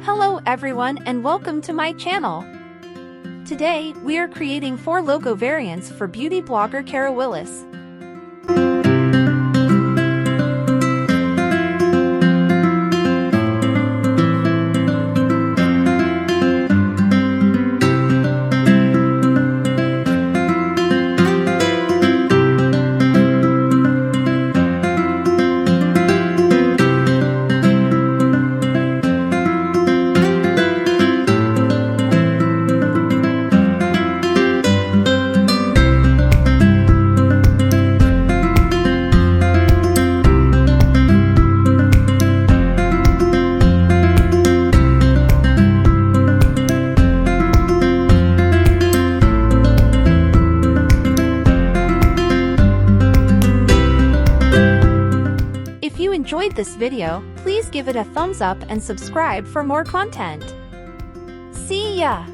Hello everyone and welcome to my channel. Today, we are creating 4 logo variants for beauty blogger Kara Willis. If you enjoyed this video, please give it a thumbs up and subscribe for more content. See ya!